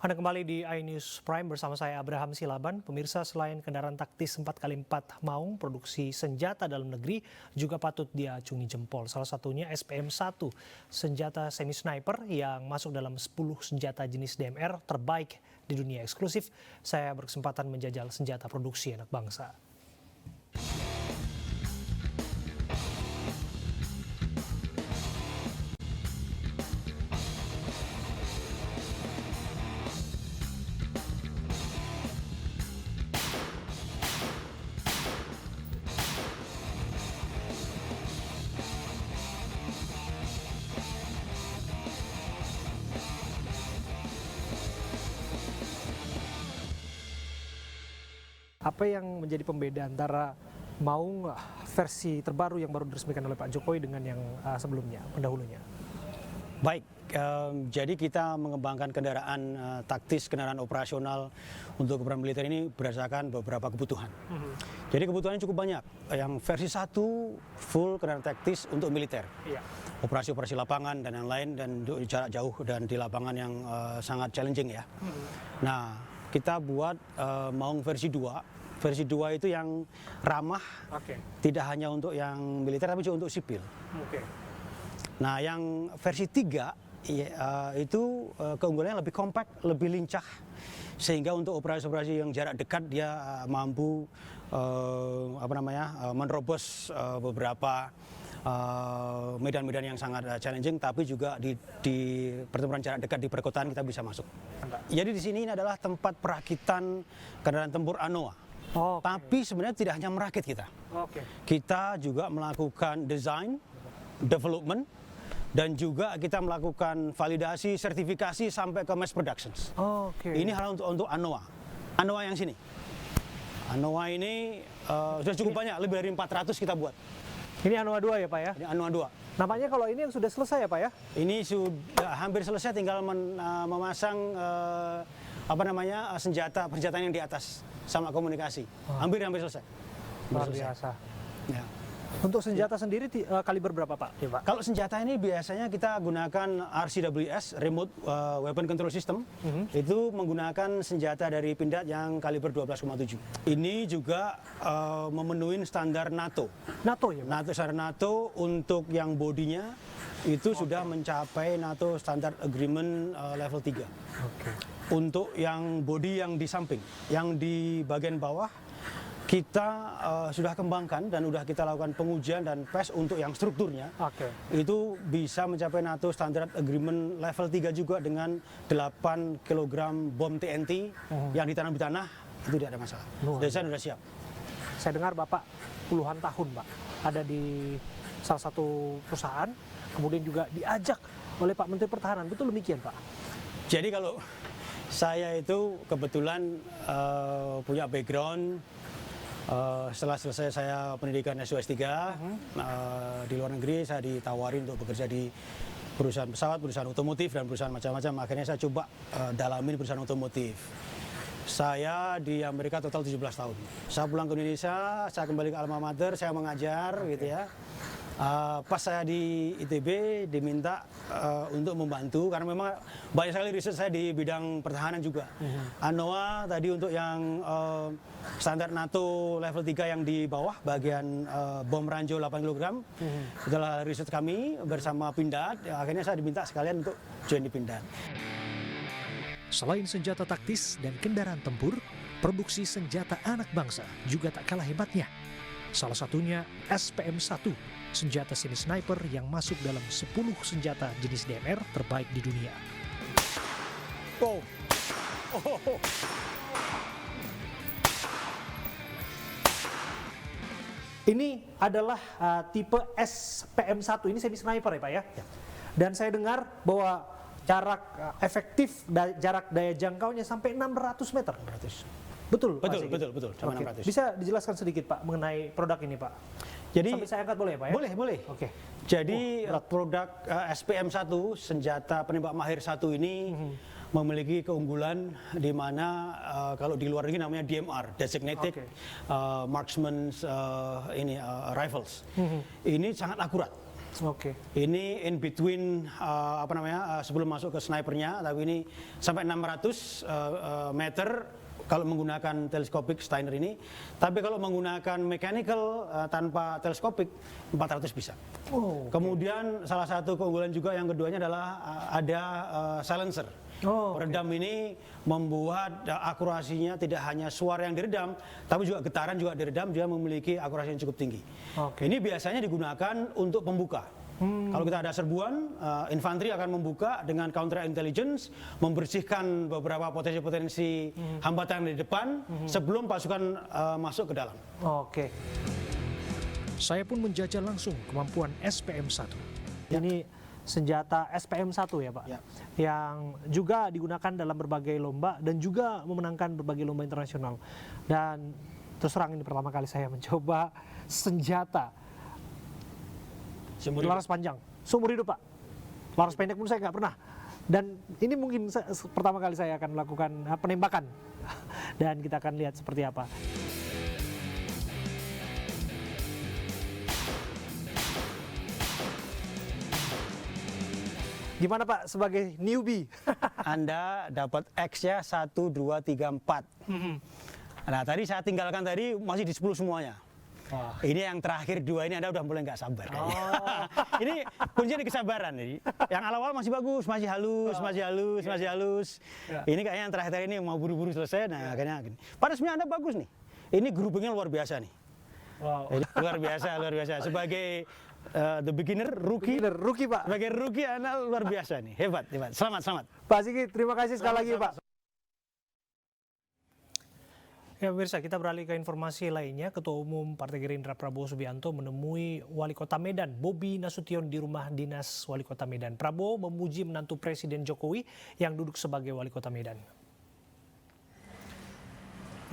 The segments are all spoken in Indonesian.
Anda kembali di iNews Prime bersama saya Abraham Silaban. Pemirsa, selain kendaraan taktis 4x4 Maung, produksi senjata dalam negeri juga patut diacungi jempol. Salah satunya SPM-1, senjata semi-sniper yang masuk dalam 10 senjata jenis DMR terbaik di dunia. Eksklusif, saya berkesempatan menjajal senjata produksi anak bangsa. Apa yang menjadi pembeda antara Maung versi terbaru yang baru diresmikan oleh Pak Jokowi dengan yang sebelumnya, pendahulunya? Baik, jadi kita mengembangkan kendaraan taktis, kendaraan operasional untuk keperluan militer ini berdasarkan beberapa kebutuhan. Jadi kebutuhannya cukup banyak. Yang versi 1 full kendaraan taktis untuk militer. Iya. Operasi-operasi lapangan dan yang lain, dan jarak jauh dan di lapangan yang sangat challenging ya. Nah, kita buat Maung versi 2. Versi 2 itu yang ramah, tidak hanya untuk yang militer tapi juga untuk sipil. Nah, yang versi 3 itu keunggulannya lebih kompak, lebih lincah, sehingga untuk operasi-operasi yang jarak dekat dia mampu menerobos beberapa medan-medan yang sangat challenging, tapi juga di pertempuran jarak dekat di perkotaan kita bisa masuk. Jadi di sini ini adalah tempat perakitan kendaraan tempur ANOA. Tapi sebenarnya tidak hanya merakit kita. Kita juga melakukan desain, development, dan juga kita melakukan validasi, sertifikasi sampai ke mass production. Ini hal untuk ANOA. ANOA yang sini. ANOA ini sudah cukup banyak, lebih dari 400 kita buat. Ini ANOA 2 ya Pak ya? Ini ANOA 2. Namanya kalau ini yang sudah selesai ya Pak ya? Ini sudah hampir selesai, tinggal memasang senjata yang di atas sama komunikasi. Hampir selesai. Luar biasa. Ya. Untuk senjata sendiri kaliber berapa Pak? Ya, Pak? Kalau senjata ini biasanya kita gunakan RCWS, Remote Weapon Control System. Itu menggunakan senjata dari Pindad yang kaliber 12,7. Ini juga memenuhi standar NATO. NATO ya Pak? Standar NATO untuk yang bodinya itu sudah mencapai NATO Standard Agreement level 3. Untuk yang bodi yang di samping, yang di bagian bawah, kita sudah kembangkan dan sudah kita lakukan pengujian dan tes untuk yang strukturnya. Itu bisa mencapai NATO Standard Agreement level 3 juga dengan 8 kg bom TNT yang ditanam di tanah, itu tidak ada masalah. Desain sudah siap. Saya dengar Bapak puluhan tahun Pak ada di salah satu perusahaan, kemudian juga diajak oleh Pak Menteri Pertahanan, betul demikian Pak? Jadi kalau saya itu kebetulan punya background, setelah selesai saya pendidikan S2 S3 di luar negeri, saya ditawarin untuk bekerja di perusahaan pesawat, perusahaan otomotif, dan perusahaan macam-macam. Akhirnya saya coba dalamin perusahaan otomotif. Saya di Amerika total 17 tahun. Saya pulang ke Indonesia, saya kembali ke alma mater, saya mengajar gitu ya. Pas saya di ITB diminta untuk membantu, karena memang banyak sekali riset saya di bidang pertahanan juga. ANOA tadi untuk yang standar NATO level 3 yang di bawah, bagian bom ranjau 8 kg, adalah riset kami bersama Pindad. Akhirnya saya diminta sekalian untuk join di Pindad. Selain senjata taktis dan kendaraan tempur, produksi senjata anak bangsa juga tak kalah hebatnya. Salah satunya SPM-1, senjata semi-sniper yang masuk dalam 10 senjata jenis DMR terbaik di dunia. Ini adalah tipe SPM-1, ini semi-sniper ya Pak ya? Dan saya dengar bahwa jarak efektif, jarak daya jangkaunya sampai 600 meter. Betul. Betul. Bisa dijelaskan sedikit Pak mengenai produk ini Pak? Jadi sampai saya angkat boleh Pak ya? Boleh. Jadi produk SPM-1, senjata penembak mahir 1 ini memiliki keunggulan di mana kalau di luar negeri namanya DMR, Designated Marksman Rifles. Ini sangat akurat. Oke. Ini in between sebelum masuk ke snipernya, tapi ini sampai 600 meter kalau menggunakan teleskopik Steiner ini. Tapi kalau menggunakan mechanical tanpa teleskopik 400 bisa. Oh. Kemudian salah satu keunggulan juga yang keduanya adalah ada silencer. Peredam ini membuat akurasinya tidak hanya suara yang diredam, tapi juga getaran juga diredam, dia memiliki akurasi yang cukup tinggi. Ini biasanya digunakan untuk pembuka. Kalau kita ada serbuan, infanteri akan membuka dengan counter intelligence, membersihkan beberapa potensi-potensi hambatan di depan sebelum pasukan masuk ke dalam. Oke. Saya pun menjajal langsung kemampuan SPM-1. Ini senjata SPM-1 ya Pak, yang juga digunakan dalam berbagai lomba dan juga memenangkan berbagai lomba internasional. Dan terus terang ini pertama kali saya mencoba senjata laras panjang, seumur hidup Pak. Laras pendek pun saya nggak pernah. Dan ini mungkin pertama kali saya akan melakukan penembakan. Dan kita akan lihat seperti apa. Gimana Pak sebagai newbie? Anda dapat X-nya 1, 2, 3, 4. Nah tadi saya tinggalkan tadi masih di 10 semuanya. Ini yang terakhir 2 ini Anda udah mulai nggak sabar kayaknya. Ini kuncinya di kesabaran. Yang awal-awal masih bagus, masih halus, masih halus. Ini kayaknya yang terakhir ini mau buru-buru selesai. Nah kayaknya gini. Pada sebenarnya Anda bagus nih. Ini groupingnya luar biasa nih. Luar biasa. Sebagai the beginner, rookie Pak. Sebagai rookie Anda luar biasa nih, hebat. Selamat. Pak Sigit, terima kasih sekali lagi Pak. Ya pemirsa, kita beralih ke informasi lainnya. Ketua Umum Partai Gerindra Prabowo Subianto menemui Wali Kota Medan, Bobi Nasution di rumah dinas Wali Kota Medan. Prabowo memuji menantu Presiden Jokowi yang duduk sebagai Wali Kota Medan.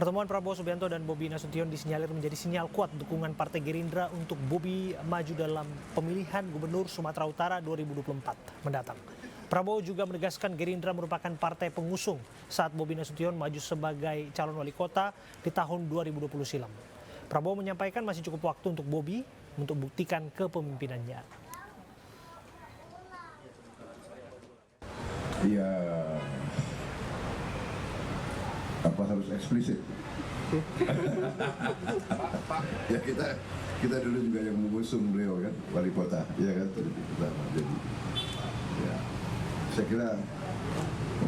Pertemuan Prabowo Subianto dan Bobi Nasution disinyalir menjadi sinyal kuat dukungan Partai Gerindra untuk Bobi maju dalam pemilihan Gubernur Sumatera Utara 2024 mendatang. Prabowo juga menegaskan Gerindra merupakan partai pengusung saat Bobi Nasution maju sebagai calon wali kota di tahun 2020 silam. Prabowo menyampaikan masih cukup waktu untuk Bobi untuk buktikan kepemimpinannya. Ya, apa harus eksplisit? Ya kita dulu juga yang mengusung beliau kan, wali kota, ya kan, jadi ya, saya kira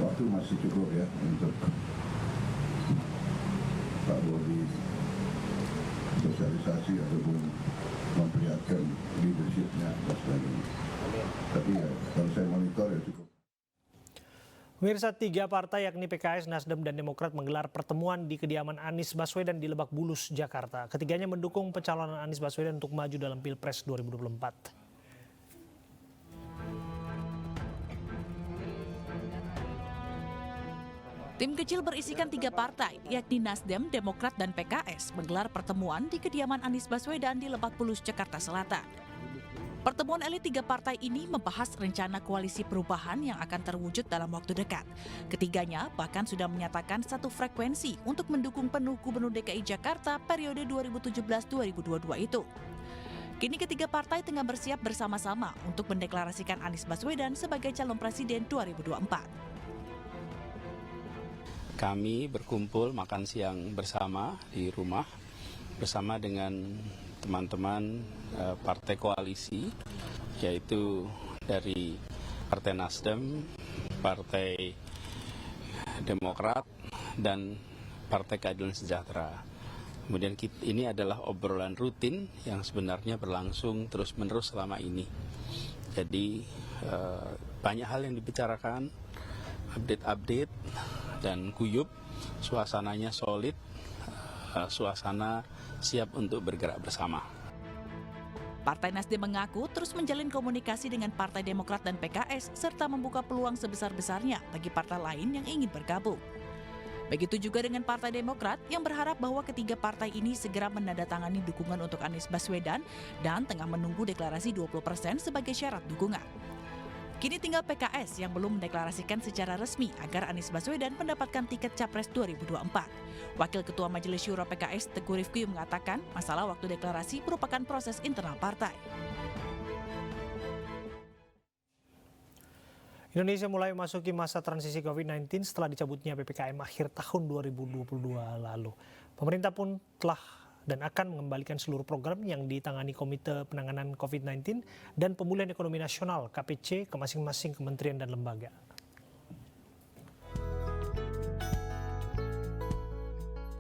waktu masih cukup ya untuk Pak Bobi sosialisasi ataupun memperlihatkan leadershipnya dan sebagainya. Tapi ya kalau saya monitor ya cukup. Pemirsa, 3 partai yakni PKS, Nasdem, dan Demokrat menggelar pertemuan di kediaman Anies Baswedan di Lebak Bulus, Jakarta. Ketiganya mendukung pencalonan Anies Baswedan untuk maju dalam Pilpres 2024. Tim kecil berisikan 3 partai, yakni Nasdem, Demokrat, dan PKS, menggelar pertemuan di kediaman Anies Baswedan di Lebak Bulus, Jakarta Selatan. Pertemuan elit 3 partai ini membahas rencana koalisi perubahan yang akan terwujud dalam waktu dekat. Ketiganya bahkan sudah menyatakan satu frekuensi untuk mendukung penuh Gubernur DKI Jakarta periode 2017-2022 itu. Kini ketiga partai tengah bersiap bersama-sama untuk mendeklarasikan Anies Baswedan sebagai calon presiden 2024. Kami berkumpul makan siang bersama di rumah bersama dengan teman-teman partai koalisi, yaitu dari Partai Nasdem, Partai Demokrat, dan Partai Keadilan Sejahtera. Kemudian ini adalah obrolan rutin yang sebenarnya berlangsung terus-menerus selama ini. Jadi banyak hal yang dibicarakan, update-update, dan guyup, suasananya solid, suasana siap untuk bergerak bersama. Partai Nasdem mengaku terus menjalin komunikasi dengan Partai Demokrat dan PKS serta membuka peluang sebesar-besarnya bagi partai lain yang ingin bergabung. Begitu juga dengan Partai Demokrat yang berharap bahwa ketiga partai ini segera menandatangani dukungan untuk Anies Baswedan dan tengah menunggu deklarasi 20% sebagai syarat dukungan. Kini tinggal PKS yang belum mendeklarasikan secara resmi agar Anies Baswedan mendapatkan tiket Capres 2024. Wakil Ketua Majelis Syuro PKS Teguh Rifki mengatakan masalah waktu deklarasi merupakan proses internal partai. Indonesia mulai memasuki masa transisi COVID-19 setelah dicabutnya PPKM akhir tahun 2022 lalu. Pemerintah pun telah dan akan mengembalikan seluruh program yang ditangani Komite Penanganan COVID-19 dan Pemulihan Ekonomi Nasional KPC ke masing-masing kementerian dan lembaga.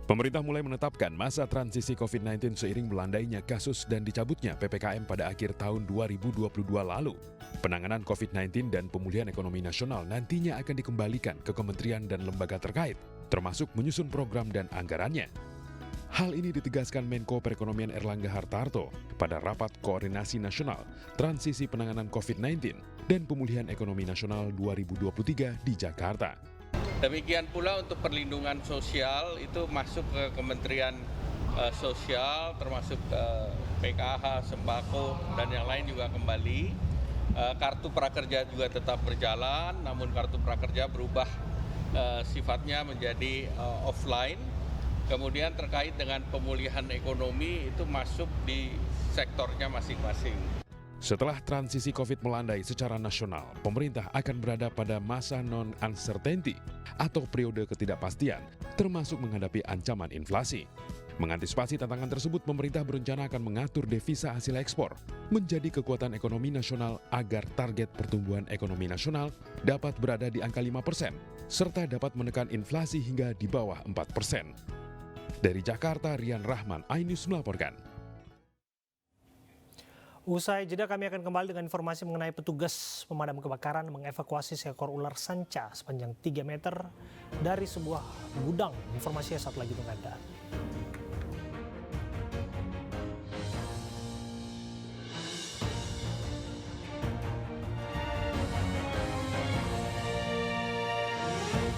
Pemerintah mulai menetapkan masa transisi COVID-19 seiring melandainya kasus dan dicabutnya PPKM pada akhir tahun 2022 lalu. Penanganan COVID-19 dan pemulihan ekonomi nasional nantinya akan dikembalikan ke kementerian dan lembaga terkait, termasuk menyusun program dan anggarannya. Hal ini ditegaskan Menko Perekonomian Erlangga Hartarto pada Rapat Koordinasi Nasional Transisi Penanganan COVID-19 dan Pemulihan Ekonomi Nasional 2023 di Jakarta. Demikian pula untuk perlindungan sosial itu masuk ke Kementerian Sosial, termasuk PKH, sembako, dan yang lain juga kembali. Kartu prakerja juga tetap berjalan, namun kartu prakerja berubah sifatnya menjadi offline. Kemudian terkait dengan pemulihan ekonomi itu masuk di sektornya masing-masing. Setelah transisi COVID melandai secara nasional, pemerintah akan berada pada masa non-uncertainty atau periode ketidakpastian, termasuk menghadapi ancaman inflasi. Mengantisipasi tantangan tersebut, pemerintah berencana akan mengatur devisa hasil ekspor menjadi kekuatan ekonomi nasional agar target pertumbuhan ekonomi nasional dapat berada di angka 5%, serta dapat menekan inflasi hingga di bawah 4%. Dari Jakarta, Rian Rahman, iNews melaporkan. Usai jeda kami akan kembali dengan informasi mengenai petugas pemadam kebakaran mengevakuasi seekor ular sanca sepanjang 3 meter dari sebuah gudang. Informasinya saat lagi untuk Anda.